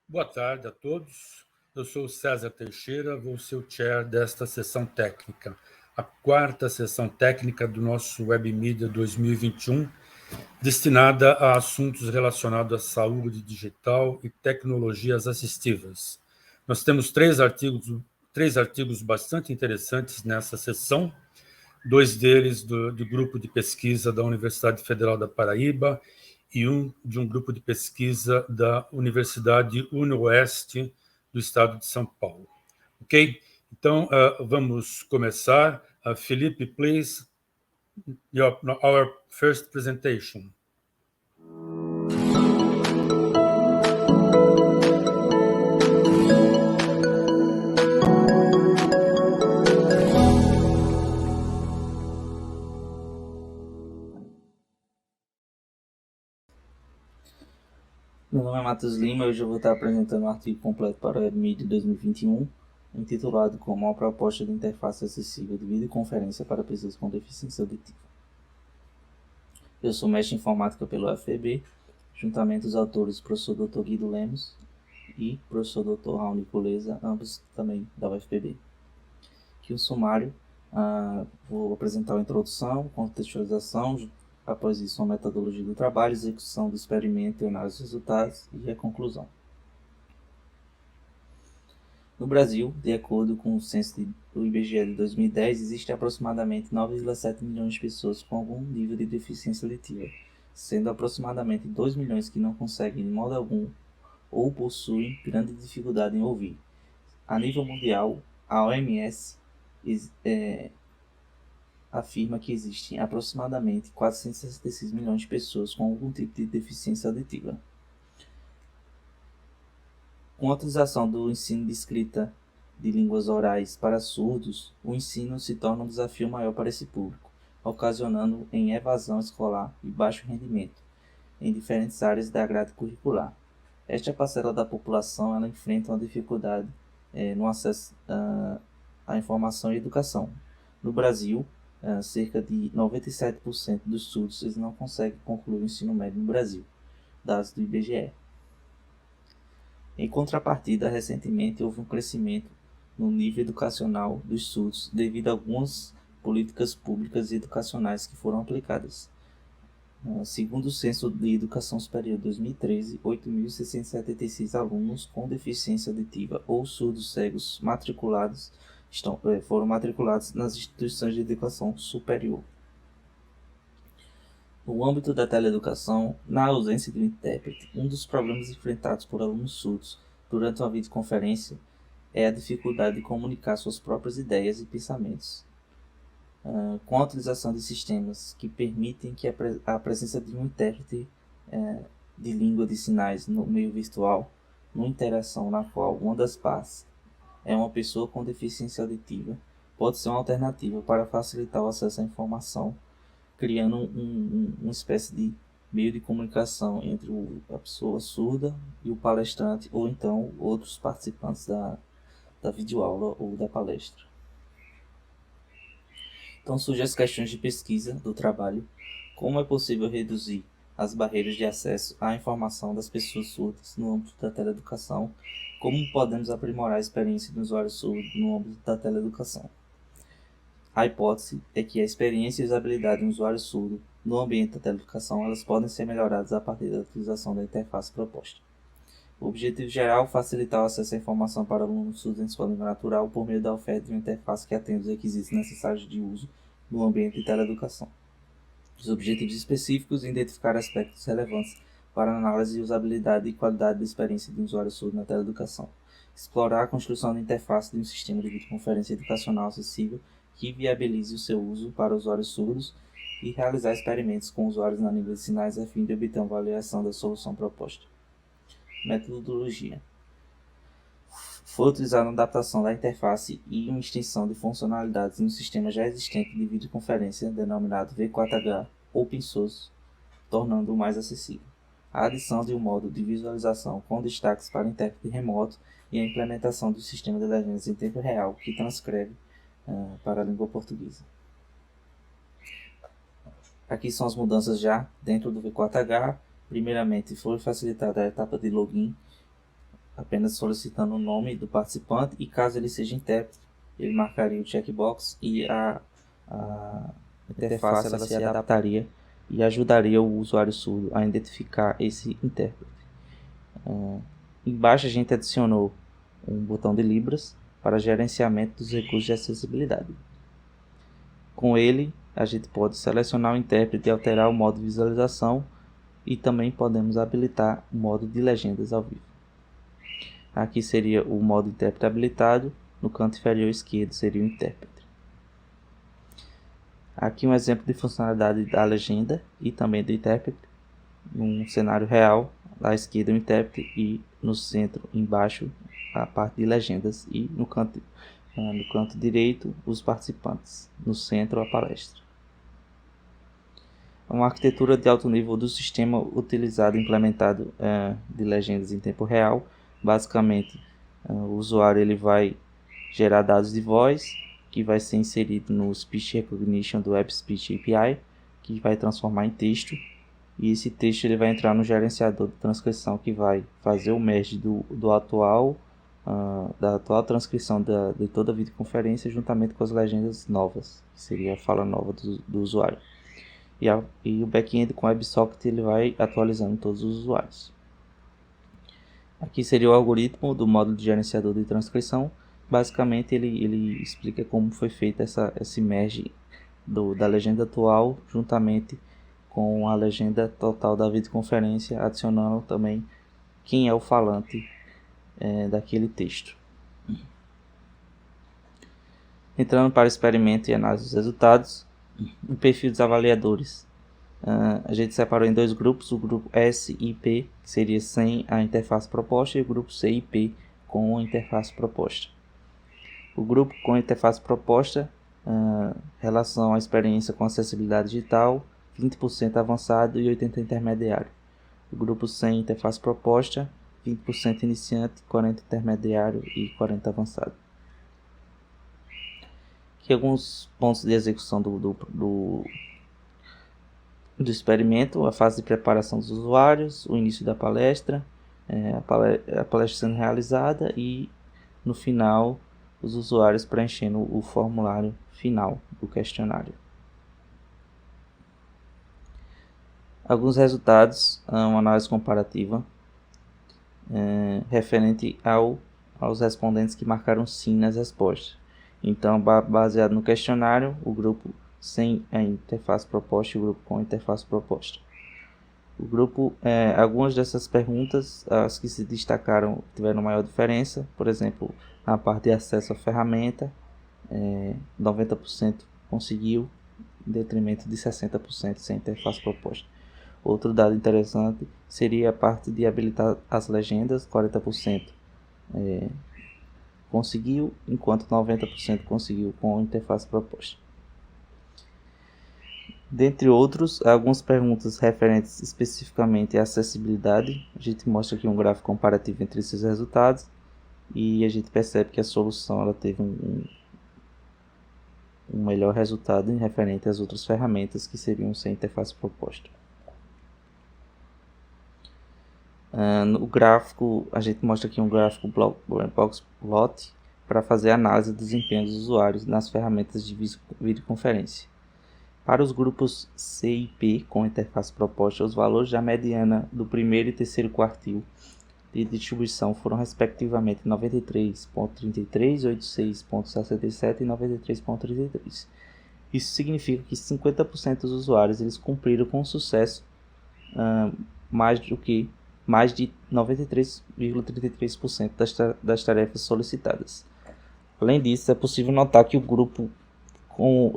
Boa tarde a todos. Eu sou o César Teixeira, vou ser o chair desta sessão técnica, a quarta sessão técnica do nosso WebMedia 2021, destinada a assuntos relacionados à saúde digital e tecnologias assistivas. Nós temos três artigos bastante interessantes nessa sessão, dois deles do grupo de pesquisa da Universidade Federal da Paraíba e de um grupo de pesquisa da Universidade UniOeste do estado de São Paulo. Ok? Então, vamos começar. Felipe, please, our first presentation. Meu nome é Matheus Lima e hoje eu vou estar apresentando um artigo completo para o WebMedia 2021, intitulado como uma proposta de interface acessível de videoconferência para pessoas com deficiência auditiva. Eu sou mestre em informática pelo UFPB, juntamente os autores professor Dr. Guido Lemos e professor Dr. Raul Nicoleza, ambos também da UFPB. Aqui o sumário, vou apresentar a introdução, contextualização, após isso, uma metodologia do trabalho, execução do experimento e análise dos resultados e a conclusão. No Brasil, de acordo com o censo do IBGE de 2010, existem aproximadamente 9,7 milhões de pessoas com algum nível de deficiência auditiva, sendo aproximadamente 2 milhões que não conseguem de modo algum ou possuem grande dificuldade em ouvir. A nível mundial, a OMS afirma que existem aproximadamente 466 milhões de pessoas com algum tipo de deficiência auditiva. Com a utilização do ensino de escrita de línguas orais para surdos, o ensino se torna um desafio maior para esse público, ocasionando em evasão escolar e baixo rendimento em diferentes áreas da grade curricular. Esta parcela da população ela enfrenta uma dificuldade no acesso à informação e educação. No Brasil, cerca de 97% dos surdos eles não conseguem concluir o ensino médio no Brasil, dados do IBGE. Em contrapartida, recentemente houve um crescimento no nível educacional dos surdos devido a algumas políticas públicas e educacionais que foram aplicadas. Segundo o Censo de Educação Superior 2013, 8.676 alunos com deficiência auditiva ou surdos cegos foram matriculados nas instituições de educação superior. No âmbito da teleeducação, na ausência de um intérprete, um dos problemas enfrentados por alunos surdos durante uma videoconferência é a dificuldade de comunicar suas próprias ideias e pensamentos. Com a utilização de sistemas que permitem que a presença de um intérprete de língua de sinais no meio virtual, numa interação na qual uma das partes é uma pessoa com deficiência auditiva, pode ser uma alternativa para facilitar o acesso à informação, criando uma espécie de meio de comunicação entre a pessoa surda e o palestrante, ou então outros participantes da videoaula ou da palestra. Então surgem as questões de pesquisa do trabalho: como é possível reduzir as barreiras de acesso à informação das pessoas surdas no âmbito da teleeducação? Como podemos aprimorar a experiência do usuário surdo no âmbito da teleeducação? A hipótese é que a experiência e usabilidade de um usuário surdo no ambiente da teleeducação elas podem ser melhoradas a partir da utilização da interface proposta. O objetivo geral é facilitar o acesso à informação para alunos surdos em sua língua natural por meio da oferta de uma interface que atenda os requisitos necessários de uso no ambiente de teleeducação. Os objetivos específicos identificar aspectos relevantes para a análise de usabilidade e qualidade da experiência de um usuário surdo na teleeducação. Explorar a construção da interface de um sistema de videoconferência educacional acessível que viabilize o seu uso para usuários surdos e realizar experimentos com usuários na língua de sinais a fim de obter uma avaliação da solução proposta. Metodologia. Foi utilizada uma adaptação da interface e uma extensão de funcionalidades em um sistema já existente de videoconferência denominado V4H Open Source, tornando-o mais acessível. A adição de um modo de visualização com destaques para intérprete remoto e a implementação do sistema de legendas em tempo real que transcreve para a língua portuguesa. Aqui são as mudanças já dentro do V4H. Primeiramente, foi facilitada a etapa de login apenas solicitando o nome do participante, e caso ele seja intérprete, ele marcaria o checkbox e a interface ela se adaptaria e ajudaria o usuário surdo a identificar esse intérprete. Embaixo a gente adicionou um botão de Libras para gerenciamento dos recursos de acessibilidade. Com ele, a gente pode selecionar o intérprete e alterar o modo de visualização, e também podemos habilitar o modo de legendas ao vivo. Aqui seria o modo intérprete habilitado, no canto inferior esquerdo seria o intérprete. Aqui um exemplo de funcionalidade da legenda e também do intérprete, num cenário real, à esquerda o intérprete e no centro, embaixo, a parte de legendas, e no canto direito os participantes, no centro a palestra. Uma arquitetura de alto nível do sistema utilizado e implementado de legendas em tempo real. Basicamente, o usuário ele vai gerar dados de voz, que vai ser inserido no Speech Recognition do Web Speech API, que vai transformar em texto, e esse texto ele vai entrar no gerenciador de transcrição, que vai fazer o merge da atual transcrição de toda a videoconferência juntamente com as legendas novas, que seria a fala nova do usuário. E o back-end com WebSocket ele vai atualizando todos os usuários. Aqui seria o algoritmo do módulo de gerenciador de transcrição. Basicamente ele explica como foi feita esse merge da legenda atual juntamente com a legenda total da videoconferência, adicionando também quem é o falante daquele texto. Entrando para o experimento e análise dos resultados, o perfil dos avaliadores. A gente separou em dois grupos, o grupo S e P, que seria sem a interface proposta, e o grupo C e P com a interface proposta. O grupo com a interface proposta, relação à experiência com acessibilidade digital, 20% avançado e 80% intermediário. O grupo sem interface proposta, 20% iniciante, 40% intermediário e 40% avançado. Aqui alguns pontos de execução do experimento: a fase de preparação dos usuários, o início da palestra, a palestra sendo realizada e no final os usuários preenchendo o formulário final do questionário. Alguns resultados, uma análise comparativa referente aos respondentes que marcaram sim nas respostas. Então, baseado no questionário, o grupo sem a interface proposta e o grupo com a interface proposta. O grupo, algumas dessas perguntas, as que se destacaram, tiveram maior diferença. Por exemplo, na parte de acesso à ferramenta, 90% conseguiu, em detrimento de 60% sem interface proposta. Outro dado interessante seria a parte de habilitar as legendas, 40% conseguiu, enquanto 90% conseguiu com a interface proposta. Dentre outros, algumas perguntas referentes especificamente à acessibilidade. A gente mostra aqui um gráfico comparativo entre esses resultados e a gente percebe que a solução ela teve um melhor resultado em referente às outras ferramentas que seriam sem interface proposta. No gráfico, a gente mostra aqui um gráfico box plot para fazer a análise do desempenho dos usuários nas ferramentas de videoconferência. Para os grupos C e P com interface proposta, os valores da mediana do primeiro e terceiro quartil de distribuição foram respectivamente 93.33, 86.67 e 93.33. Isso significa que 50% dos usuários eles cumpriram com sucesso mais de 93,33% das tarefas solicitadas. Além disso, é possível notar que o grupo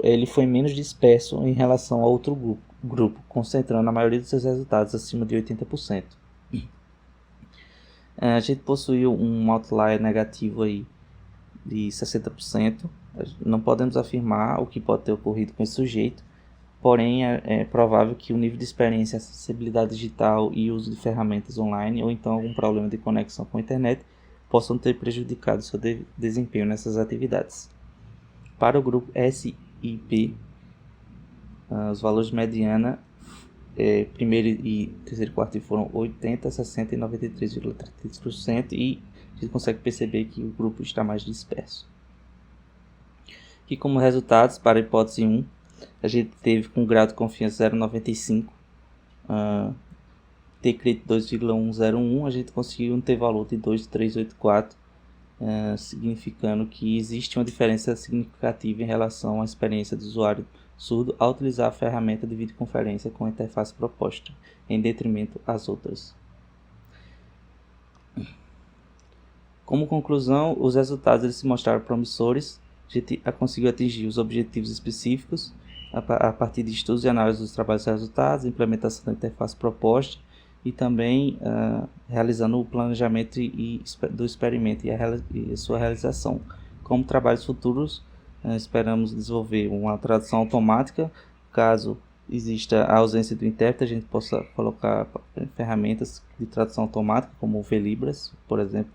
ele foi menos disperso em relação a outro grupo, concentrando a maioria dos seus resultados acima de 80%. A gente possuiu um outlier negativo aí de 60%. Não podemos afirmar o que pode ter ocorrido com esse sujeito, porém é provável que o nível de experiência, acessibilidade digital e uso de ferramentas online ou então algum problema de conexão com a internet possam ter prejudicado seu desempenho nessas atividades. Para o grupo S e P, os valores de mediana primeiro e terceiro quartil foram 80, 60 e 93,33%, e a gente consegue perceber que o grupo está mais disperso. E como resultados, para a hipótese 1, a gente teve com grau de confiança 0,95, T-crit 2,101, a gente conseguiu um T-valor de 2,384, significando que existe uma diferença significativa em relação à experiência do usuário surdo ao utilizar a ferramenta de videoconferência com a interface proposta, em detrimento às outras. Como conclusão, os resultados eles se mostraram promissores. A gente conseguiu atingir os objetivos específicos a partir de estudos e análises dos trabalhos e resultados, implementação da interface proposta e também realizando o planejamento do experimento e a sua realização. Como trabalhos futuros, esperamos desenvolver uma tradução automática, caso exista a ausência do intérprete, a gente possa colocar ferramentas de tradução automática, como o VLibras, por exemplo,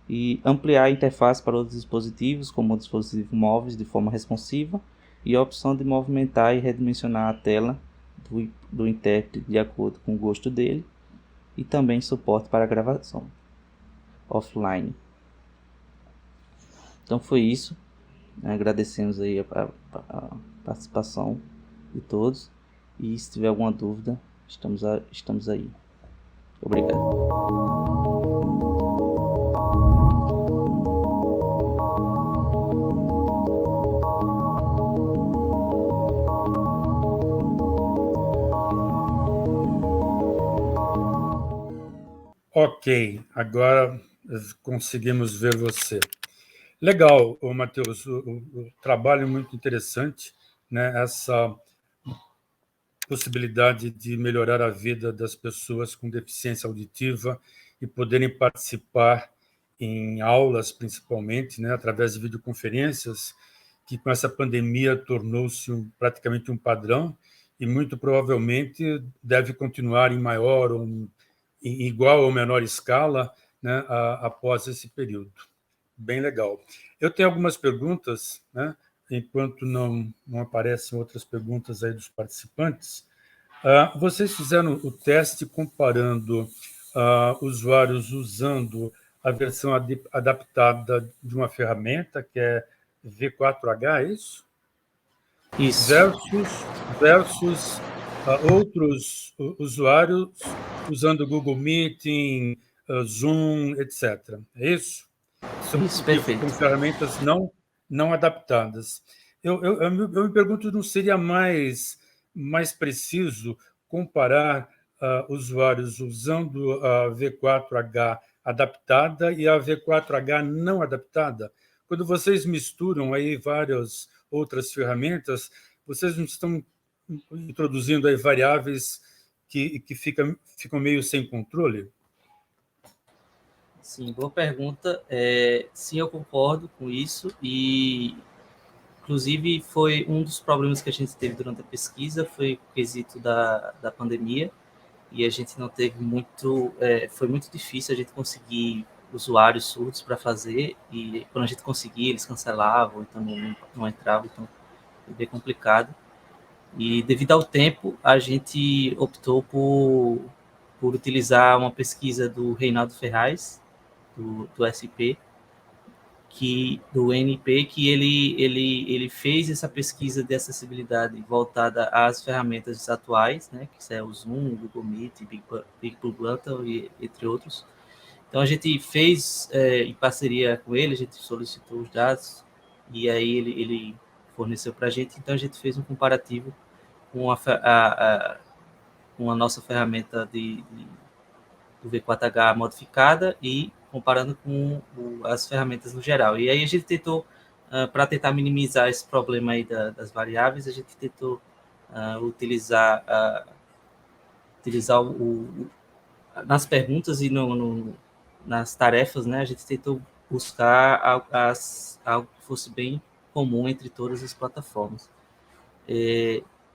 e ampliar a interface para outros dispositivos, como dispositivos móveis, de forma responsiva, e a opção de movimentar e redimensionar a tela do intérprete de acordo com o gosto dele, e também suporte para gravação offline. Então foi isso. Agradecemos aí a participação de todos, e se tiver alguma dúvida, estamos aí. Obrigado. Ok, agora conseguimos ver você. Legal, Matheus, o trabalho é muito interessante, né? Essa possibilidade de melhorar a vida das pessoas com deficiência auditiva e poderem participar em aulas, principalmente, né? Através de videoconferências, que com essa pandemia tornou-se praticamente um padrão e muito provavelmente deve continuar em maior ou em igual ou menor escala, né, após esse período. Bem legal. Eu tenho algumas perguntas, né, enquanto não aparecem outras perguntas aí dos participantes. Vocês fizeram o teste comparando usuários usando a versão adaptada de uma ferramenta, que é V4H, é isso? Isso. Versus outros usuários usando Google Meeting, Zoom, etc. É isso? Isso, perfeito. Com ferramentas não adaptadas. Eu me pergunto, não seria mais preciso comparar usuários usando a V4H adaptada e a V4H não adaptada? Quando vocês misturam aí várias outras ferramentas, vocês não estão introduzindo aí variáveis que ficam meio sem controle? Sim, boa pergunta. Sim, eu concordo com isso, e inclusive foi um dos problemas que a gente teve durante a pesquisa, foi o quesito da pandemia, e a gente não teve muito, foi muito difícil a gente conseguir usuários surdos para fazer, e quando a gente conseguia, eles cancelavam, então não entravam, então foi bem complicado. E devido ao tempo, a gente optou por utilizar uma pesquisa do Reinaldo Ferraz, do SP, do NP, que ele fez essa pesquisa de acessibilidade voltada às ferramentas atuais, né, que é o Zoom, o Google Meet, Big Blue Button, entre outros. Então a gente fez, em parceria com ele, a gente solicitou os dados, e aí ele forneceu para a gente, então a gente fez um comparativo com a nossa ferramenta do V4H modificada e comparando com as ferramentas no geral. E aí a gente tentou, para tentar minimizar esse problema aí das variáveis, a gente tentou utilizar nas perguntas e nas tarefas, né, a gente tentou buscar algo que fosse bem comum entre todas as plataformas.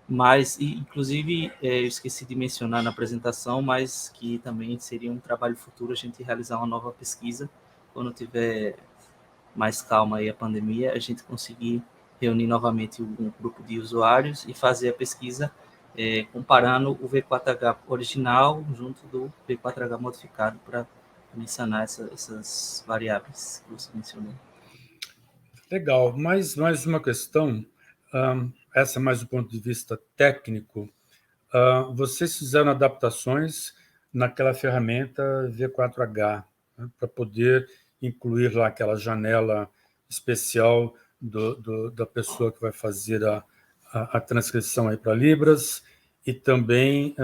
Mas, inclusive, eu esqueci de mencionar na apresentação, mas que também seria um trabalho futuro a gente realizar uma nova pesquisa, quando tiver mais calma aí a pandemia, a gente conseguir reunir novamente um grupo de usuários e fazer a pesquisa comparando o V4H original junto do V4H modificado para mencionar essas variáveis que você mencionou. Legal, mais uma questão, essa mais do ponto de vista técnico. Vocês fizeram adaptações naquela ferramenta V4H, né, para poder incluir lá aquela janela especial da pessoa que vai fazer a transcrição aí para Libras, e também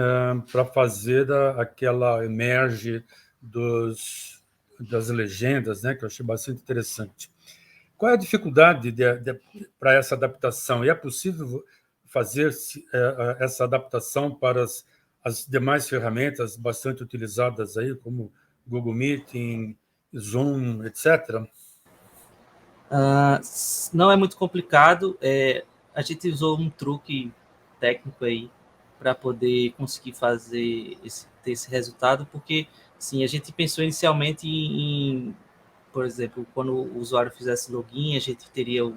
para fazer aquela merge das legendas, né, que eu achei bastante interessante. Qual é a dificuldade para essa adaptação? E é possível fazer essa adaptação para as demais ferramentas bastante utilizadas aí, como Google Meeting, Zoom, etc.? Não é muito complicado. A gente usou um truque técnico aí para poder conseguir ter esse resultado, porque sim, a gente pensou inicialmente por exemplo, quando o usuário fizesse login, a gente teria o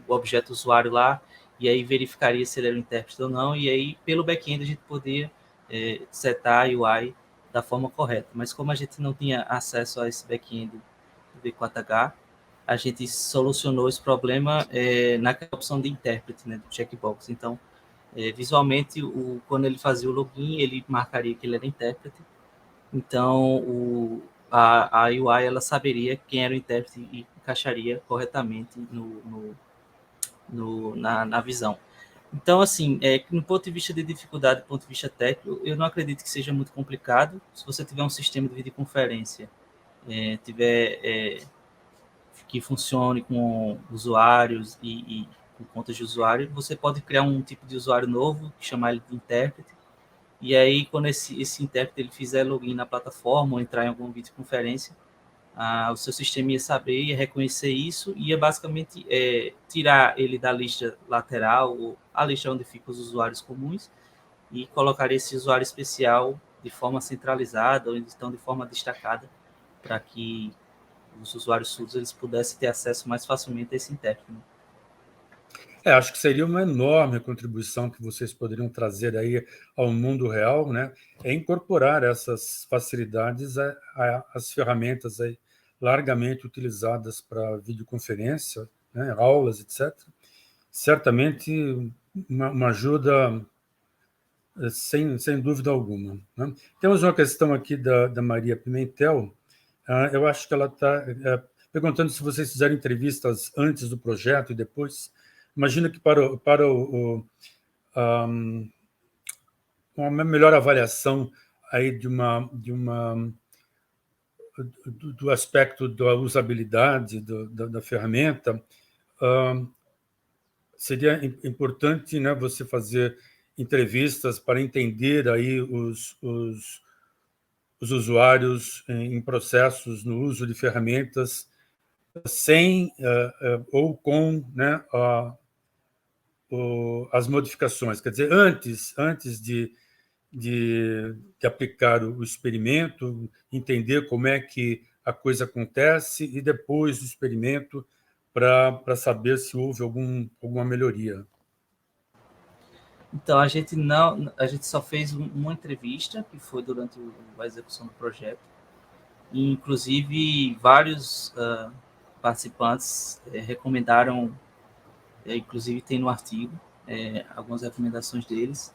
objeto usuário lá, e aí verificaria se ele era um intérprete ou não, e aí pelo back-end a gente poderia setar a UI da forma correta. Mas como a gente não tinha acesso a esse back-end do V4H, a gente solucionou esse problema naquela opção de intérprete, né, do checkbox. Então, visualmente, quando ele fazia o login, ele marcaria que ele era intérprete. Então, a UI ela saberia quem era o intérprete e encaixaria corretamente na visão. Então, assim, no ponto de vista de dificuldade, do ponto de vista técnico, eu não acredito que seja muito complicado. Se você tiver um sistema de videoconferência, que funcione com usuários e com contas de usuário, você pode criar um tipo de usuário novo, chamar ele de intérprete, e aí quando esse intérprete ele fizer login na plataforma ou entrar em alguma videoconferência, o seu sistema ia saber, ia reconhecer isso, ia basicamente tirar ele da lista lateral, ou a lista onde ficam os usuários comuns, e colocaria esse usuário especial de forma centralizada ou então de forma destacada, para que os usuários surdos eles pudessem ter acesso mais facilmente a esse intérprete. Acho que seria uma enorme contribuição que vocês poderiam trazer aí ao mundo real, né? É incorporar essas facilidades às ferramentas aí largamente utilizadas para videoconferência, né? Aulas, etc. Certamente uma ajuda sem dúvida alguma, né? Temos uma questão aqui da Maria Pimentel. Eu acho que ela está perguntando se vocês fizeram entrevistas antes do projeto e depois. Imagino que para uma melhor avaliação aí do aspecto da usabilidade da ferramenta, seria importante, né, você fazer entrevistas para entender aí os usuários em processos no uso de ferramentas sem ou com, né, as modificações. Quer dizer, antes de aplicar o experimento, entender como é que a coisa acontece, e depois do experimento para saber se houve alguma melhoria. Então, a gente só fez uma entrevista, que foi durante a execução do projeto, e inclusive vários participantes recomendaram, inclusive tem no artigo algumas recomendações deles,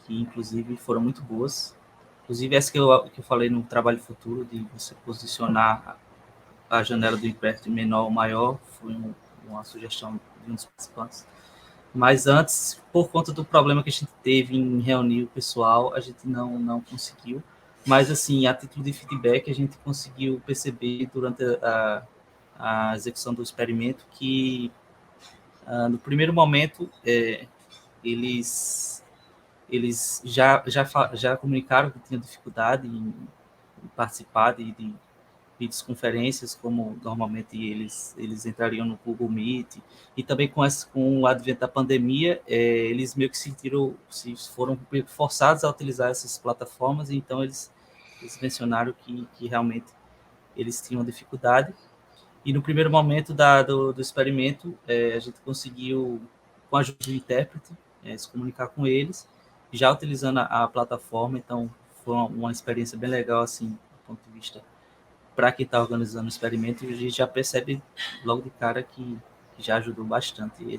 que inclusive foram muito boas. Inclusive essa que eu falei no trabalho futuro, de você posicionar a janela do intérprete menor ou maior, foi uma sugestão de um dos participantes. Mas antes, por conta do problema que a gente teve em reunir o pessoal, a gente não conseguiu. Mas, assim, a título de feedback, a gente conseguiu perceber durante a execução do experimento que, no primeiro momento, eles já comunicaram que tinham dificuldade em participar de videoconferências, como normalmente eles entrariam no Google Meet, e também com o advento da pandemia, eles meio que foram forçados a utilizar essas plataformas, e então eles mencionaram que realmente eles tinham dificuldade. E no primeiro momento do experimento, a gente conseguiu, com a ajuda do intérprete, se comunicar com eles, já utilizando a plataforma. Então, foi uma experiência bem legal, assim, do ponto de vista para quem está organizando o experimento, e a gente já percebe logo de cara que já ajudou bastante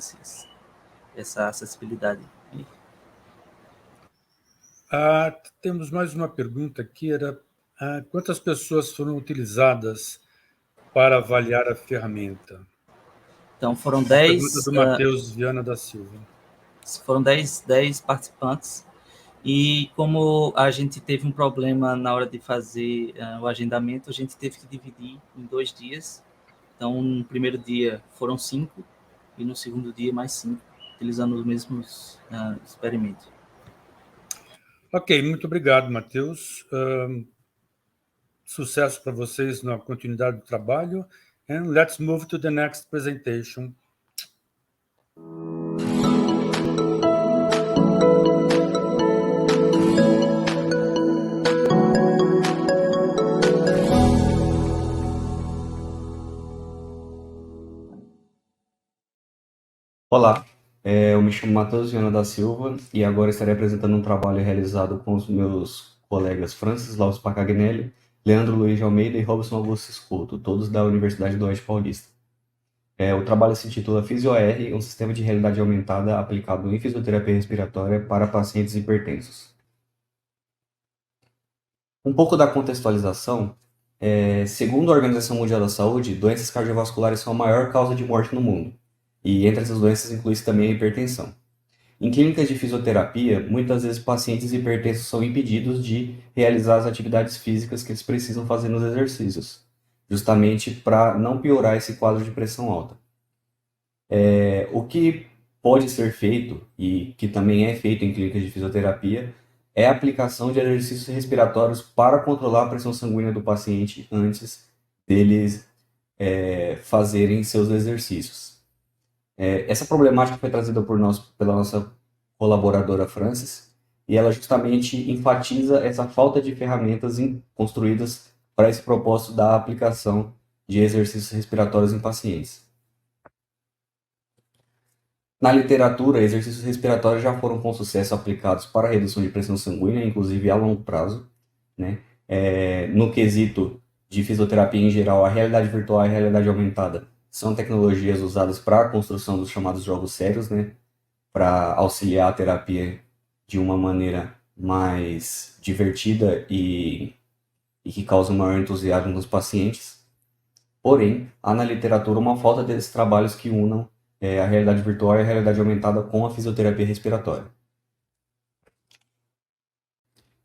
essa acessibilidade. Temos mais uma pergunta aqui, era quantas pessoas foram utilizadas para avaliar a ferramenta? Então, foram Pergunta 10, do Matheus Viana da Silva. foram 10 participantes, e como a gente teve um problema na hora de fazer o agendamento, a gente teve que dividir em 2 dias. Então, no primeiro dia foram 5, e no segundo dia mais 5, utilizando os mesmos experimentos. Ok, muito obrigado, Matheus. Sucesso para vocês na continuidade do trabalho. And let's move to the next presentation. Olá, eu me chamo Matheus Viana da Silva e agora estarei apresentando um trabalho realizado com os meus colegas Francis Lopes Pacagnelli, Leandro Luiz de Almeida e Robson Augusto Escuto, todos da Universidade do Oeste Paulista. O trabalho se intitula PhysioR, um sistema de realidade aumentada aplicado em fisioterapia respiratória para pacientes hipertensos. Um pouco da contextualização. Segundo a Organização Mundial da Saúde, doenças cardiovasculares são a maior causa de morte no mundo. E entre essas doenças inclui-se também a hipertensão. Em clínicas de fisioterapia, muitas vezes pacientes hipertensos são impedidos de realizar as atividades físicas que eles precisam fazer nos exercícios, justamente para não piorar esse quadro de pressão alta. O que pode ser feito, e que também é feito em clínicas de fisioterapia, é a aplicação de exercícios respiratórios para controlar a pressão sanguínea do paciente antes deles fazerem seus exercícios. Essa problemática foi trazida pela nossa colaboradora Francis, e ela justamente enfatiza essa falta de ferramentas construídas para esse propósito da aplicação de exercícios respiratórios em pacientes. Na literatura, exercícios respiratórios já foram com sucesso aplicados para a redução de pressão sanguínea, inclusive a longo prazo, né? No quesito de fisioterapia em geral, a realidade virtual e a realidade aumentada são tecnologias usadas para a construção dos chamados jogos sérios, né? Para auxiliar a terapia de uma maneira mais divertida e que causa maior entusiasmo nos pacientes. Porém, há na literatura uma falta desses trabalhos que unam a realidade virtual e a realidade aumentada com a fisioterapia respiratória.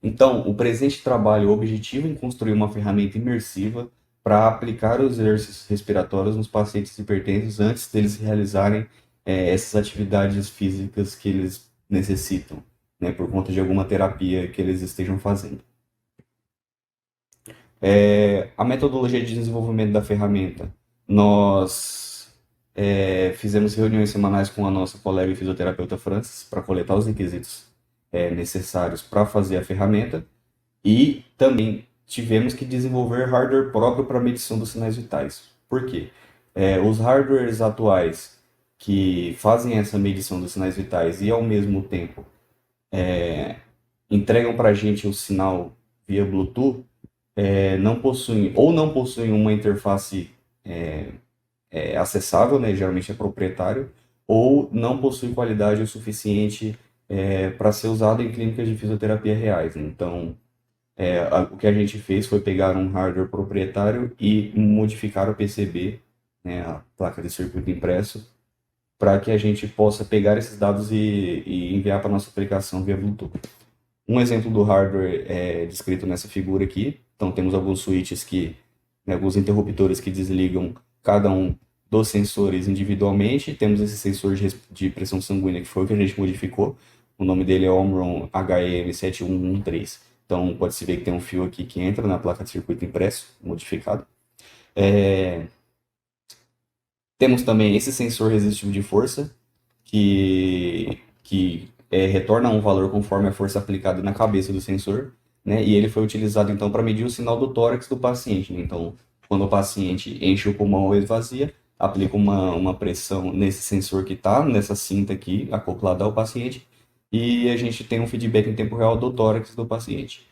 Então, o presente trabalho objetiva em construir uma ferramenta imersiva para aplicar os exercícios respiratórios nos pacientes hipertensos antes deles realizarem essas atividades físicas que eles necessitam, né, por conta de alguma terapia que eles estejam fazendo. A metodologia de desenvolvimento da ferramenta, nós fizemos reuniões semanais com a nossa colega fisioterapeuta Francis para coletar os requisitos necessários para fazer a ferramenta, e também tivemos que desenvolver hardware próprio para medição dos sinais vitais. Por quê? Os hardwares atuais que fazem essa medição dos sinais vitais e, ao mesmo tempo, entregam para a gente o sinal via Bluetooth, não possuem uma interface acessável, né, geralmente é proprietário, ou não possui qualidade o suficiente para ser usado em clínicas de fisioterapia reais. Então, o que a gente fez foi pegar um hardware proprietário e modificar o PCB, né, a placa de circuito impresso, para que a gente possa pegar esses dados e enviar para a nossa aplicação via Bluetooth. Um exemplo do hardware é descrito nessa figura aqui. Então, temos alguns switches alguns interruptores que desligam cada um dos sensores individualmente. Temos esse sensor de pressão sanguínea, que foi o que a gente modificou. O nome dele é Omron HEM7113. Então, pode-se ver que tem um fio aqui que entra na placa de circuito impresso, modificado. Temos também esse sensor resistivo de força, que retorna um valor conforme a força aplicada na cabeça do sensor, né? E ele foi utilizado, então, para medir o sinal do tórax do paciente, né? Então, quando o paciente enche o pulmão ou esvazia, aplica uma pressão nesse sensor que está nessa cinta aqui, acoplada ao paciente, e a gente tem um feedback em tempo real do tórax do paciente.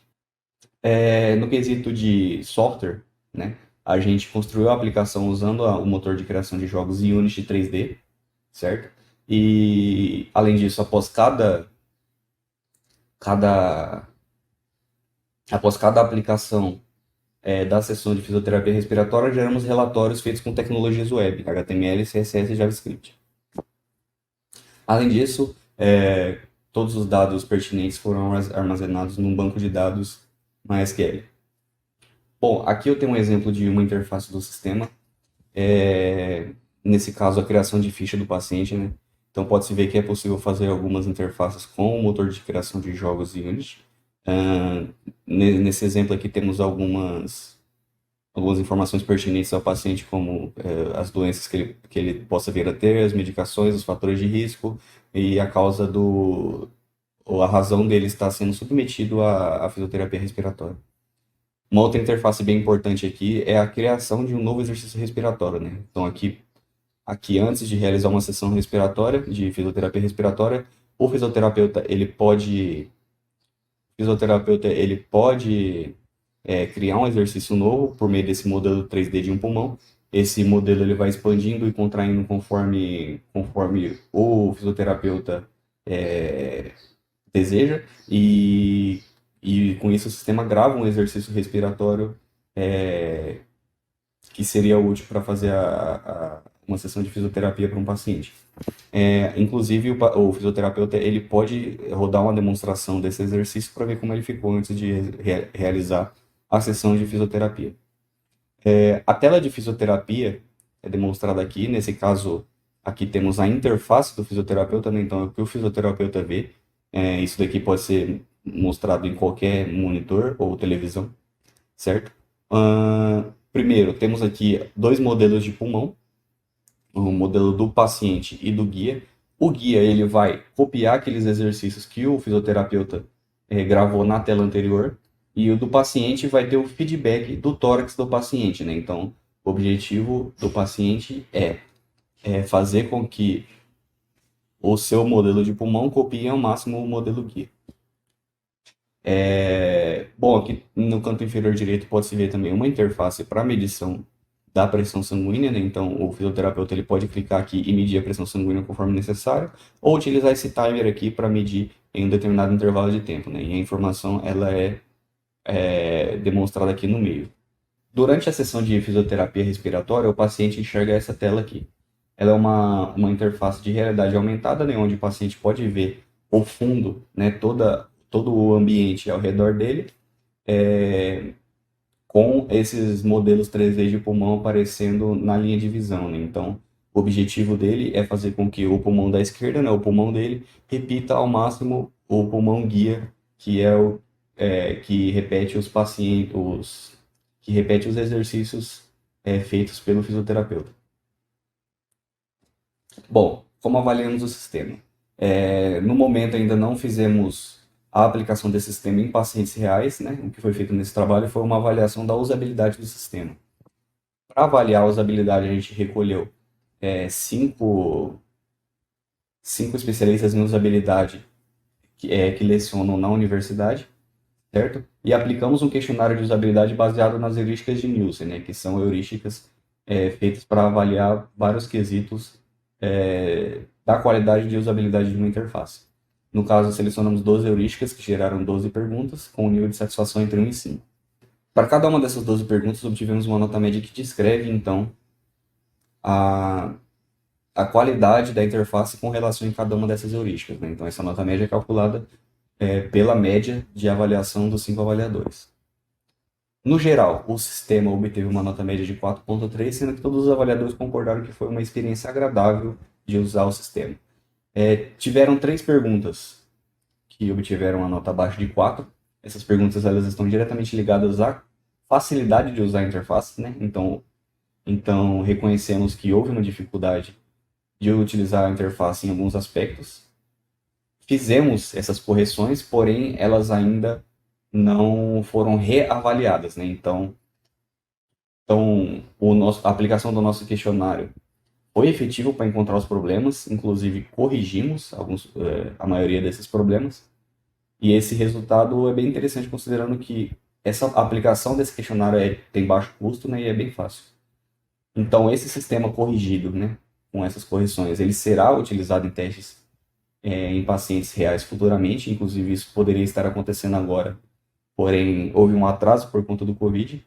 No quesito de software, né, a gente construiu a aplicação usando o motor de criação de jogos Unity 3D, certo? E, além disso, após cada aplicação da sessão de fisioterapia respiratória, geramos relatórios feitos com tecnologias web, HTML, CSS e JavaScript. Além disso, todos os dados pertinentes foram armazenados num banco de dados MySQL. Bom, aqui eu tenho um exemplo de uma interface do sistema. Nesse caso, a criação de ficha do paciente, né? Então, pode-se ver que é possível fazer algumas interfaces com o motor de criação de jogos Unity. Nesse exemplo aqui, temos algumas informações pertinentes ao paciente, como as doenças que ele possa vir a ter, as medicações, os fatores de risco e a causa ou a razão dele estar sendo submetido à fisioterapia respiratória. Uma outra interface bem importante aqui é a criação de um novo exercício respiratório, né? Então, aqui antes de realizar uma sessão respiratória, de fisioterapia respiratória, o fisioterapeuta ele pode criar um exercício novo por meio desse modelo 3D de um pulmão. Esse modelo ele vai expandindo e contraindo conforme o fisioterapeuta deseja, e com isso o sistema grava um exercício respiratório que seria útil para fazer uma sessão de fisioterapia para um paciente. Inclusive, o fisioterapeuta ele pode rodar uma demonstração desse exercício para ver como ele ficou antes de realizar a sessão de fisioterapia. A tela de fisioterapia é demonstrada aqui. Nesse caso, aqui temos a interface do fisioterapeuta, né? Então, é o que o fisioterapeuta vê. Isso daqui pode ser mostrado em qualquer monitor ou televisão, certo? Primeiro, temos aqui dois modelos de pulmão, o modelo do paciente e do guia. O guia ele vai copiar aqueles exercícios que o fisioterapeuta gravou na tela anterior, e o do paciente vai ter o feedback do tórax do paciente, né? Então, o objetivo do paciente é fazer com que o seu modelo de pulmão copie ao máximo o modelo guia. Bom, aqui no canto inferior direito pode-se ver também uma interface para medição da pressão sanguínea, né? Então, o fisioterapeuta ele pode clicar aqui e medir a pressão sanguínea conforme necessário, ou utilizar esse timer aqui para medir em um determinado intervalo de tempo, né? E a informação ela é demonstrada aqui no meio. Durante a sessão de fisioterapia respiratória, o paciente enxerga essa tela aqui. Ela é uma interface de realidade aumentada, né? Onde o paciente pode ver o fundo, né? Todo o ambiente ao redor dele, com esses modelos 3D de pulmão aparecendo na linha de visão, né? Então, o objetivo dele é fazer com que o pulmão da esquerda, né, o pulmão dele, repita ao máximo o pulmão guia, que é o que repete que repete os exercícios feitos pelo fisioterapeuta. Bom, como avaliamos o sistema? No momento ainda não fizemos a aplicação desse sistema em pacientes reais, né? O que foi feito nesse trabalho foi uma avaliação da usabilidade do sistema. Para avaliar a usabilidade, a gente recolheu 5 especialistas em usabilidade que lecionam na universidade, certo? E aplicamos um questionário de usabilidade baseado nas heurísticas de Nielsen, né? Que são heurísticas feitas para avaliar vários quesitos da qualidade de usabilidade de uma interface. No caso, selecionamos 12 heurísticas que geraram 12 perguntas, com um nível de satisfação entre 1 e 5. Para cada uma dessas 12 perguntas, obtivemos uma nota média que descreve, então, a qualidade da interface com relação em cada uma dessas heurísticas, né? Então, essa nota média é calculada pela média de avaliação dos 5 avaliadores. No geral, o sistema obteve uma nota média de 4.3, sendo que todos os avaliadores concordaram que foi uma experiência agradável de usar o sistema. Tiveram 3 perguntas que obtiveram uma nota abaixo de 4. Essas perguntas elas estão diretamente ligadas à facilidade de usar a interface, né? Então reconhecemos que houve uma dificuldade de utilizar a interface em alguns aspectos. Fizemos essas correções, porém elas ainda não foram reavaliadas, né? Então a aplicação do nosso questionário foi efetivo para encontrar os problemas, inclusive corrigimos a maioria desses problemas. E esse resultado é bem interessante, considerando que essa aplicação desse questionário tem baixo custo, né, e é bem fácil. Então, esse sistema corrigido, né, com essas correções, ele será utilizado em testes em pacientes reais futuramente, inclusive isso poderia estar acontecendo agora, porém houve um atraso por conta do Covid,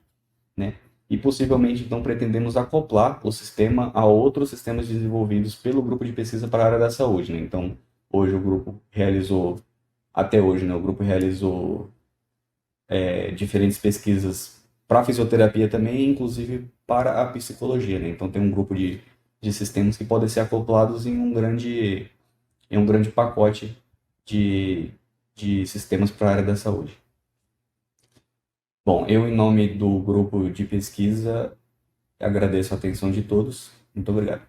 né? E possivelmente então pretendemos acoplar o sistema a outros sistemas desenvolvidos pelo grupo de pesquisa para a área da saúde, né? Então, hoje o grupo realizou, até hoje, né, o grupo realizou diferentes pesquisas para fisioterapia também, inclusive para a psicologia, né? Então tem um grupo de sistemas que podem ser acoplados em um grande pacote de sistemas para a área da saúde. Bom, eu, em nome do grupo de pesquisa, agradeço a atenção de todos. Muito obrigado.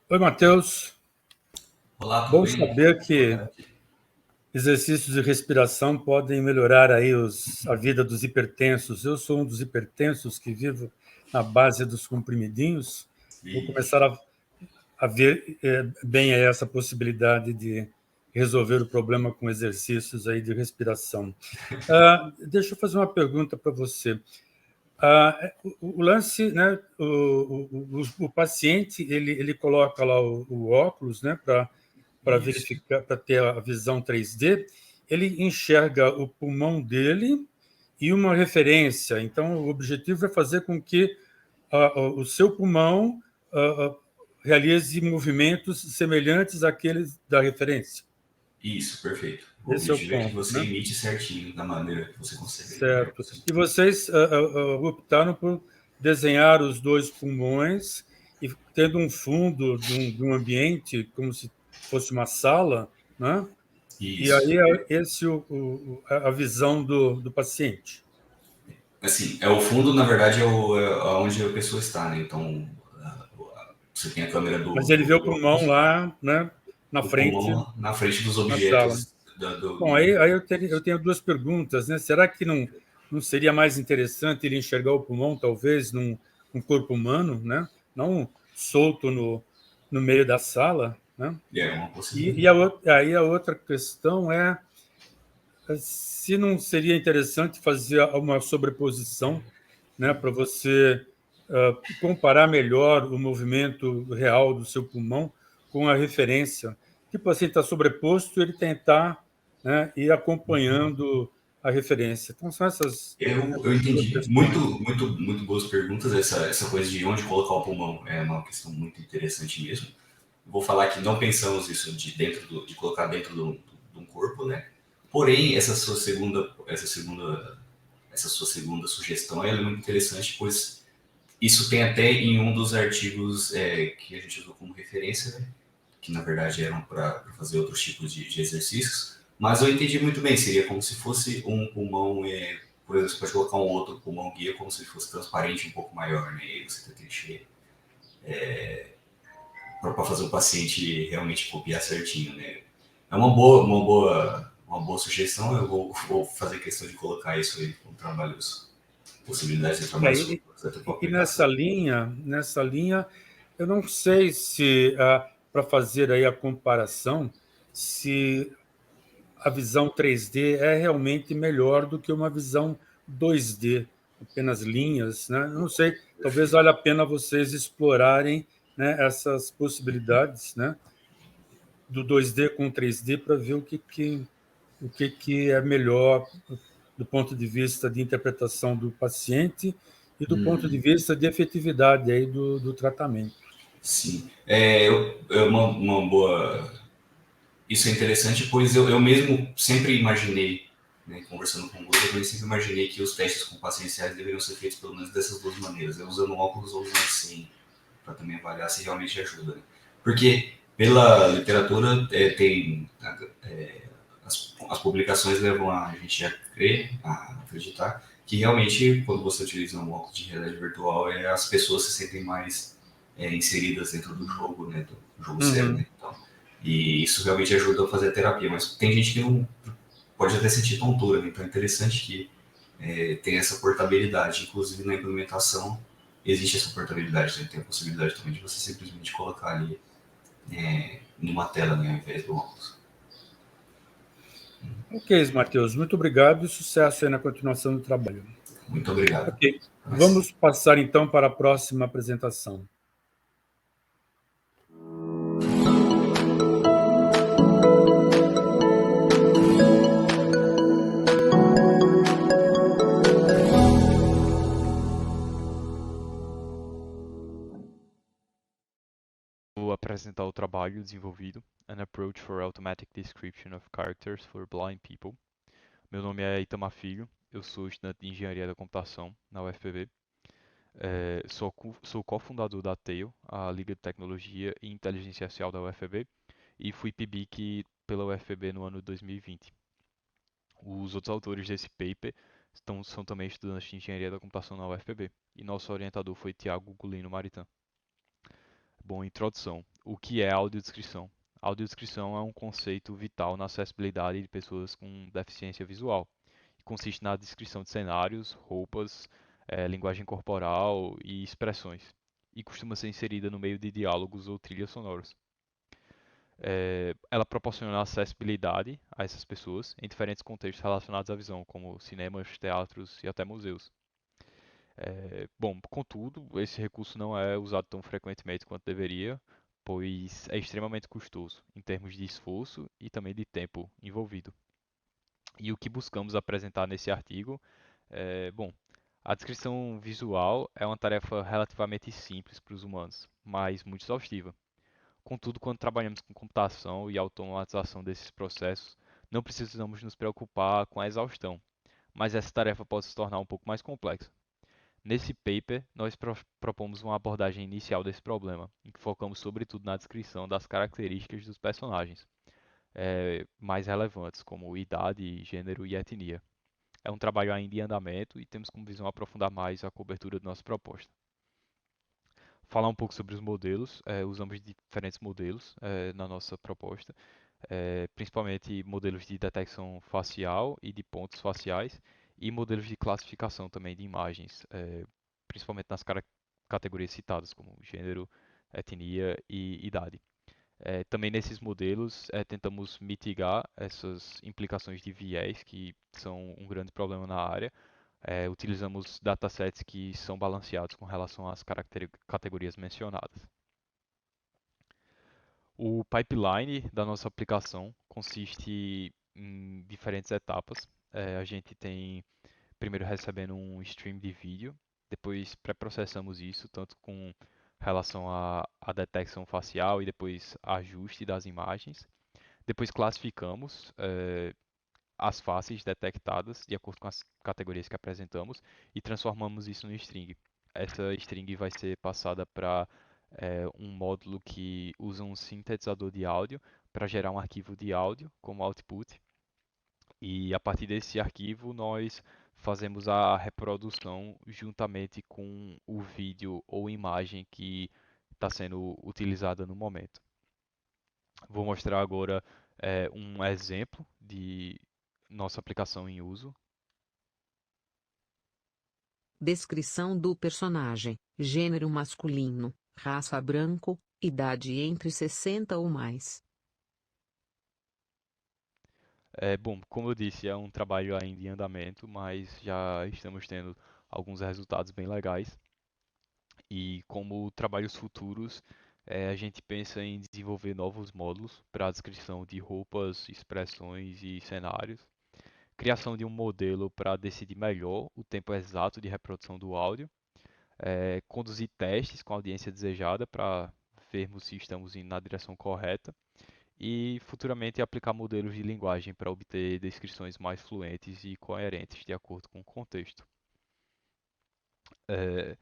Oi, Matheus. Olá, tudo Bom bem? saber que exercícios de respiração podem melhorar aí a vida dos hipertensos. Eu sou um dos hipertensos que vivo na base dos comprimidinhos. Vou começar a ver bem aí essa possibilidade de resolver o problema com exercícios aí de respiração. Deixa eu fazer uma pergunta para você. O lance, né, o paciente, ele coloca lá o óculos, né, para verificar, para ter a visão 3D, ele enxerga o pulmão dele e uma referência. Então, o objetivo é fazer com que o seu pulmão realize movimentos semelhantes àqueles da referência. Isso, perfeito. O Esse é o objetivo é que ponto, você né? imite certinho da maneira que você consegue. Certo. E vocês optaram por desenhar os dois pulmões e tendo um fundo de um ambiente como se fosse uma sala, né? E Isso. aí a visão do paciente. Assim, o fundo, na verdade, é onde a pessoa está, né? Então, você tem a câmera do... Mas ele vê o pulmão lá, né? Na frente, pulmão na frente dos na sala. objetos. Bom, aí eu tenho duas perguntas, né? Será que não seria mais interessante ele enxergar o pulmão, talvez, num corpo humano, né? Não solto no meio da sala, né? É uma possibilidade. Aí a outra questão é se não seria interessante fazer uma sobreposição, né, para você comparar melhor o movimento real do seu pulmão com a referência. Tipo assim, está sobreposto, ele tentar, né, ir acompanhando a referência. Então, são essas... Eu entendi. Muito boas perguntas. Essa coisa de onde colocar o pulmão é uma questão muito interessante mesmo. Vou falar que não pensamos isso de colocar dentro de um corpo, né? Porém, essa sua segunda sugestão é muito interessante, pois isso tem até em um dos artigos que a gente usou como referência, né? Que na verdade eram para fazer outros tipos de exercícios. Mas eu entendi muito bem, seria como se fosse um pulmão, por exemplo, você pode colocar um outro pulmão guia como se fosse transparente, um pouco maior, né? E você tem que encher para fazer o paciente realmente copiar certinho, né? É uma boa sugestão. Eu vou fazer questão de colocar isso aí com possibilidades de trabalhos. E nessa linha, eu não sei se para fazer aí a comparação, se a visão 3D é realmente melhor do que uma visão 2D, apenas linhas, né? Eu não sei, talvez valha a pena vocês explorarem, né, essas possibilidades, né, do 2D com 3D para ver o que é melhor do ponto de vista de interpretação do paciente e do ponto de vista de efetividade aí do tratamento. Sim, uma boa... Isso é interessante, pois eu mesmo sempre imaginei, né, conversando com o Google, eu sempre imaginei que os testes com pacientes reais deveriam ser feitos pelo menos dessas duas maneiras, usando óculos ou usando sem, para também avaliar se realmente ajuda. Né? Porque pela literatura as publicações levam a gente a crer, a acreditar que realmente, quando você utiliza um óculos de realidade virtual, as pessoas se sentem mais inseridas dentro do jogo, né, do jogo sério, né, então, e isso realmente ajuda a fazer a terapia, mas tem gente que não pode até sentir tontura, né, então é interessante que tem essa portabilidade, inclusive na implementação existe essa portabilidade, né, tem a possibilidade também de você simplesmente colocar ali numa tela, né, ao invés do óculos. Ok, Matheus, muito obrigado e sucesso aí na continuação do trabalho. Muito obrigado. Ok, vamos passar então para a próxima apresentação. Vou apresentar o trabalho desenvolvido, An Approach for Automatic Description of Characters for Blind People. Meu nome é Itamar Filho, eu sou estudante de Engenharia da Computação na UFPB. Sou cofundador da TAIL, a Liga de Tecnologia e Inteligência Artificial da UFPB, e fui PIBIC pela UFPB no ano de 2020. Os outros autores desse paper são também estudantes de Engenharia da Computação na UFPB, e nosso orientador foi Tiago Gulino Maritan. Bom, introdução. O que é audiodescrição? Audiodescrição é um conceito vital na acessibilidade de pessoas com deficiência visual. Consiste na descrição de cenários, roupas, linguagem corporal e expressões, e costuma ser inserida no meio de diálogos ou trilhas sonoras. Ela proporciona acessibilidade a essas pessoas em diferentes contextos relacionados à visão, como cinemas, teatros e até museus. Bom, contudo, esse recurso não é usado tão frequentemente quanto deveria, pois é extremamente custoso em termos de esforço e também de tempo envolvido. E o que buscamos apresentar nesse artigo bom, a descrição visual é uma tarefa relativamente simples para os humanos, mas muito exaustiva. Contudo, quando trabalhamos com computação e automatização desses processos, não precisamos nos preocupar com a exaustão, mas essa tarefa pode se tornar um pouco mais complexa. Nesse paper, nós propomos uma abordagem inicial desse problema, em que focamos sobretudo na descrição das características dos personagens, mais relevantes, como idade, gênero e etnia. É um trabalho ainda em andamento e temos como visão aprofundar mais a cobertura da nossa proposta. Falar um pouco sobre os modelos, usamos diferentes modelos na nossa proposta, principalmente modelos de detecção facial e de pontos faciais, e modelos de classificação também de imagens, principalmente nas categorias citadas, como gênero, etnia e idade. Também nesses modelos tentamos mitigar essas implicações de viés, que são um grande problema na área. Utilizamos datasets que são balanceados com relação às categorias mencionadas. O pipeline da nossa aplicação consiste em diferentes etapas. A gente tem primeiro recebendo um stream de vídeo, depois pré-processamos isso, tanto com relação à detecção facial e depois ajuste das imagens. Depois classificamos as faces detectadas de acordo com as categorias que apresentamos e transformamos isso no string. Essa string vai ser passada para um módulo que usa um sintetizador de áudio para gerar um arquivo de áudio como output. E a partir desse arquivo nós fazemos a reprodução juntamente com o vídeo ou imagem que está sendo utilizada no momento. Vou mostrar agora um exemplo de nossa aplicação em uso. Descrição do personagem: gênero masculino, raça branco, idade entre 60 ou mais. Bom, como eu disse, é um trabalho ainda em andamento, mas já estamos tendo alguns resultados bem legais. E como trabalhos futuros, a gente pensa em desenvolver novos módulos para a descrição de roupas, expressões e cenários. Criação de um modelo para decidir melhor o tempo exato de reprodução do áudio. Conduzir testes com a audiência desejada para vermos se estamos indo na direção correta. E futuramente aplicar modelos de linguagem para obter descrições mais fluentes e coerentes de acordo com o contexto. É,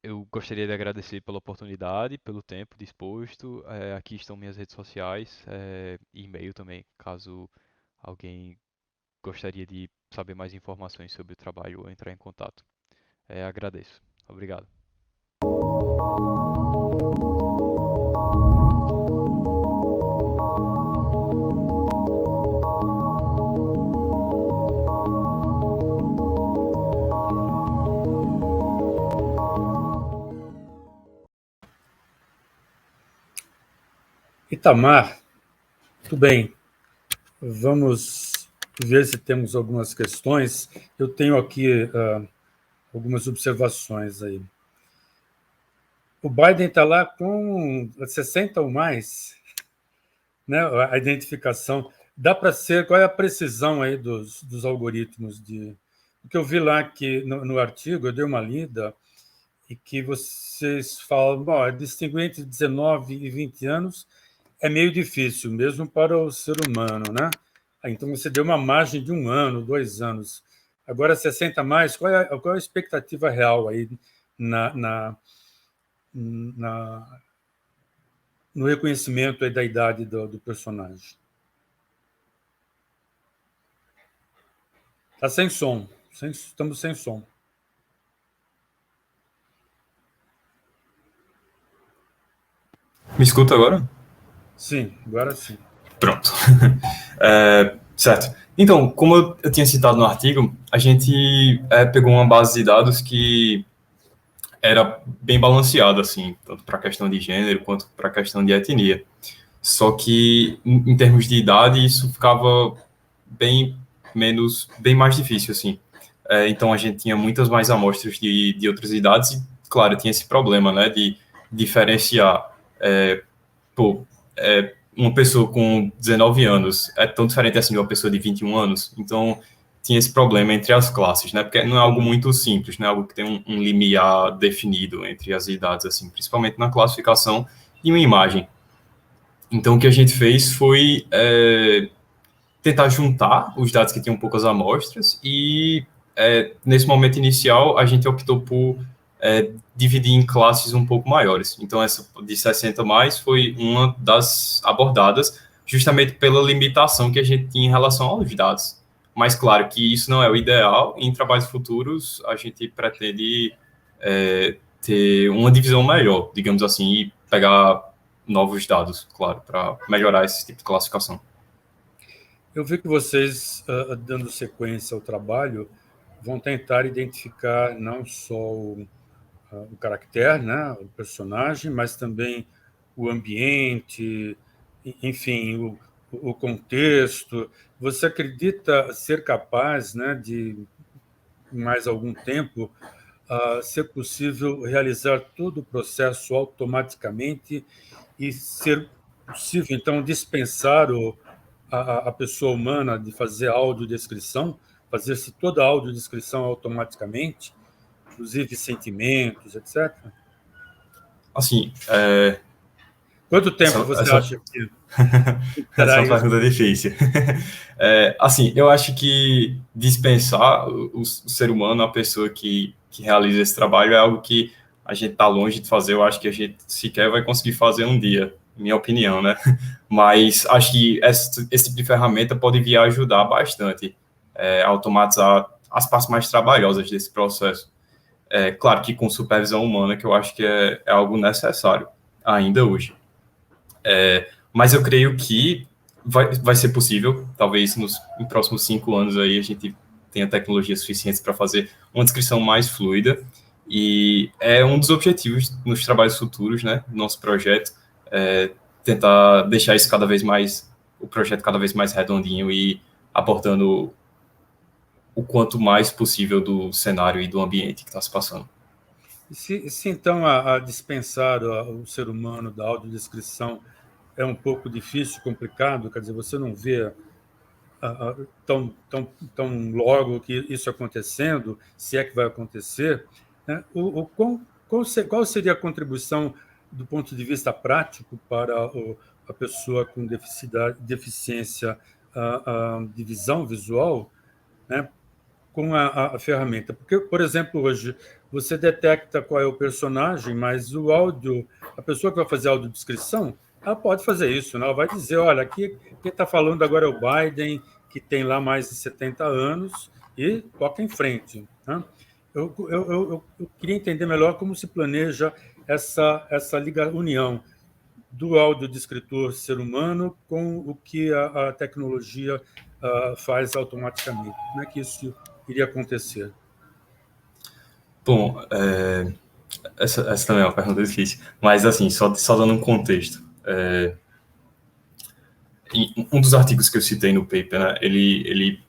eu gostaria de agradecer pela oportunidade, pelo tempo disposto. Aqui estão minhas redes sociais, e e-mail também, caso alguém gostaria de saber mais informações sobre o trabalho ou entrar em contato. Agradeço. Obrigado. Itamar, tudo bem. Vamos ver se temos algumas questões. Eu tenho aqui algumas observações aí. O Biden está lá com 60 ou mais, né? A identificação. Dá para ser... Qual é a precisão aí dos algoritmos? O que eu vi lá que no artigo, eu dei uma lida, e que vocês falam, bom, distinguir entre 19 e 20 anos é meio difícil, mesmo para o ser humano, né? Então, você deu uma margem de 1 ano, 2 anos. Agora, 60 a mais, qual é a expectativa real aí no reconhecimento aí da idade do personagem? Está sem som. Estamos sem som. Me escuta agora? Sim, agora sim. Pronto. Certo. Então, como eu tinha citado no artigo, a gente pegou uma base de dados que era bem balanceada, assim, tanto para a questão de gênero quanto para a questão de etnia. Só que, em termos de idade, isso ficava bem mais difícil, assim. Então, a gente tinha muitas mais amostras de outras idades e, claro, tinha esse problema, né, de diferenciar uma pessoa com 19 anos é tão diferente assim de uma pessoa de 21 anos, então tinha esse problema entre as classes, né, porque não é algo muito simples, né, algo que tem um limiar definido entre as idades, assim, principalmente na classificação e uma imagem. Então, o que a gente fez foi tentar juntar os dados que tinham poucas amostras e, nesse momento inicial, a gente optou por dividir em classes um pouco maiores. Então, essa de 60 mais foi uma das abordadas justamente pela limitação que a gente tinha em relação aos dados. Mas, claro, que isso não é o ideal. Em trabalhos futuros, a gente pretende ter uma divisão melhor, digamos assim, e pegar novos dados, claro, para melhorar esse tipo de classificação. Eu vi que vocês, dando sequência ao trabalho, vão tentar identificar não só o caractere, né, o personagem, mas também o ambiente, enfim, o contexto. Você acredita ser capaz, né, de, em mais algum tempo, ser possível realizar todo o processo automaticamente e ser possível, então, dispensar a pessoa humana de fazer audiodescrição, fazer-se toda a audiodescrição automaticamente, inclusive sentimentos, etc.? Assim, Quanto tempo você acha que essa é terá uma pergunta difícil. Assim, eu acho que dispensar o ser humano, a pessoa que realiza esse trabalho, é algo que a gente está longe de fazer. Eu acho que a gente sequer vai conseguir fazer um dia, minha opinião, né? Mas acho que esse tipo de ferramenta pode vir a ajudar bastante a automatizar as partes mais trabalhosas desse processo. Claro que com supervisão humana, que eu acho que é algo necessário ainda hoje. Mas eu creio que vai ser possível, talvez nos próximos 5 anos aí a gente tenha tecnologias suficientes para fazer uma descrição mais fluida, e é um dos objetivos nos trabalhos futuros, né, do nosso projeto, tentar deixar isso o projeto cada vez mais redondinho e abordando o quanto mais possível do cenário e do ambiente que está se passando. Se então a dispensar o ser humano da audiodescrição é um pouco difícil, complicado, quer dizer, você não vê tão logo que isso acontecendo, se é que vai acontecer, né? Qual seria a contribuição do ponto de vista prático para a pessoa com deficiência de visão visual, né, com a ferramenta? Porque, por exemplo, hoje você detecta qual é o personagem, mas o áudio, a pessoa que vai fazer a audiodescrição, ela pode fazer isso, né? Ela vai dizer, olha, aqui quem está falando agora é o Biden, que tem lá mais de 70 anos e toca em frente, né? Eu queria entender melhor como se planeja essa união do audiodescritor ser humano com o que a tecnologia faz automaticamente. Como é que isso iria acontecer? Bom, essa também é uma pergunta difícil, mas assim, só dando um contexto. Um dos artigos que eu citei no paper, né, ele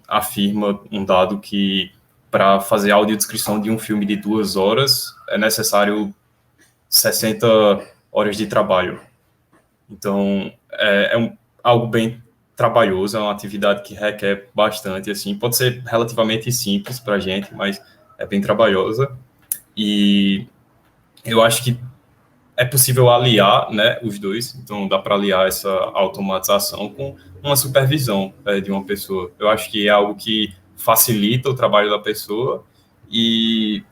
afirma um dado que para fazer audiodescrição de um filme de 2 horas é necessário 60 horas de trabalho. Então, algo bem trabalhoso, é uma atividade que requer bastante, assim, pode ser relativamente simples para a gente, mas é bem trabalhosa. E eu acho que é possível aliar, né, os dois, então dá para aliar essa automatização com uma supervisão de uma pessoa. Eu acho que é algo que facilita o trabalho da pessoa e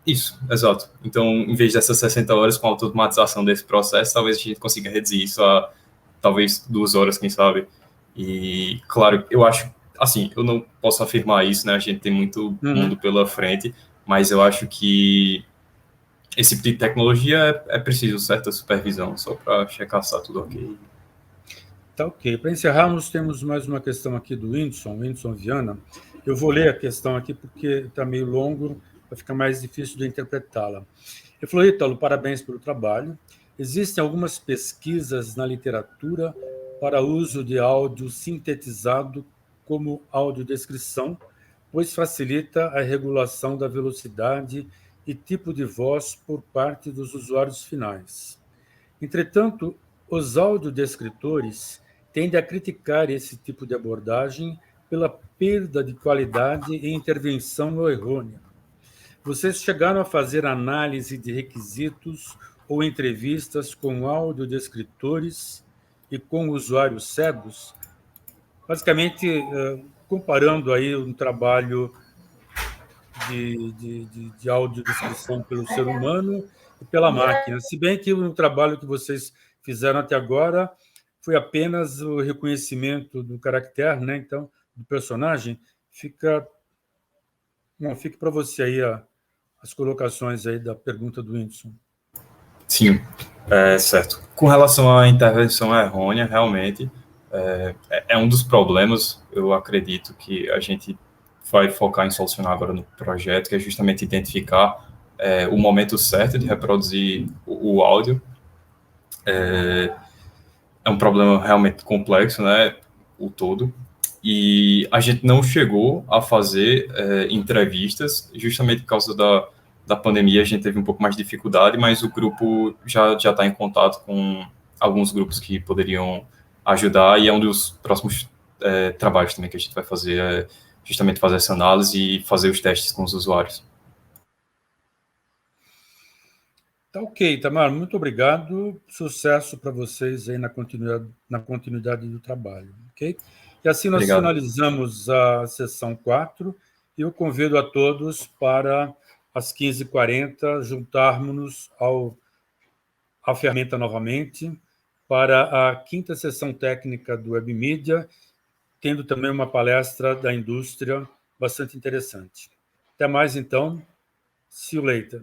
isso, exato. Então, em vez dessas 60 horas com a automatização desse processo, talvez a gente consiga reduzir isso a talvez 2 horas, quem sabe. E, claro, eu acho, assim, eu não posso afirmar isso, né, a gente tem muito mundo pela frente, mas eu acho que esse tipo de tecnologia é preciso certa supervisão, só para checar se está tudo ok. Tá ok. Para encerrarmos, temos mais uma questão aqui do Whindersson Viana. Eu vou ler a questão aqui porque está meio longo, vai ficar mais difícil de interpretá-la. Ele falou: Ítalo, parabéns pelo trabalho. Existem algumas pesquisas na literatura para uso de áudio sintetizado como audiodescrição, pois facilita a regulação da velocidade e tipo de voz por parte dos usuários finais. Entretanto, os audiodescritores tendem a criticar esse tipo de abordagem pela perda de qualidade e intervenção errônea. Vocês chegaram a fazer análise de requisitos ou entrevistas com audiodescritores e com usuários cegos? Basicamente, comparando aí um trabalho de audiodescrição pelo ser humano e pela máquina. Se bem que o trabalho que vocês fizeram até agora foi apenas o reconhecimento do caractere, né? Então, do personagem, fica para você aí as colocações aí da pergunta do Whindersson. Sim, certo. Com relação à intervenção errônea, realmente, é um dos problemas, eu acredito, que a gente vai focar em solucionar agora no projeto, que é justamente identificar o momento certo de reproduzir o áudio. É um problema realmente complexo, né, o todo, e a gente não chegou a fazer entrevistas, justamente por causa da pandemia, a gente teve um pouco mais de dificuldade, mas o grupo já está em contato com alguns grupos que poderiam ajudar, e é um dos próximos trabalhos também que a gente vai fazer, justamente fazer essa análise e fazer os testes com os usuários. Tá ok, Tamar, muito obrigado. Sucesso para vocês aí na continuidade do trabalho, ok? E assim nós Obrigado. finalizamos a sessão 4 e eu convido a todos para às 15h40 juntarmos-nos à ferramenta novamente para a 5ª sessão técnica do WebMedia, tendo também uma palestra da indústria bastante interessante. Até mais, então. See you later.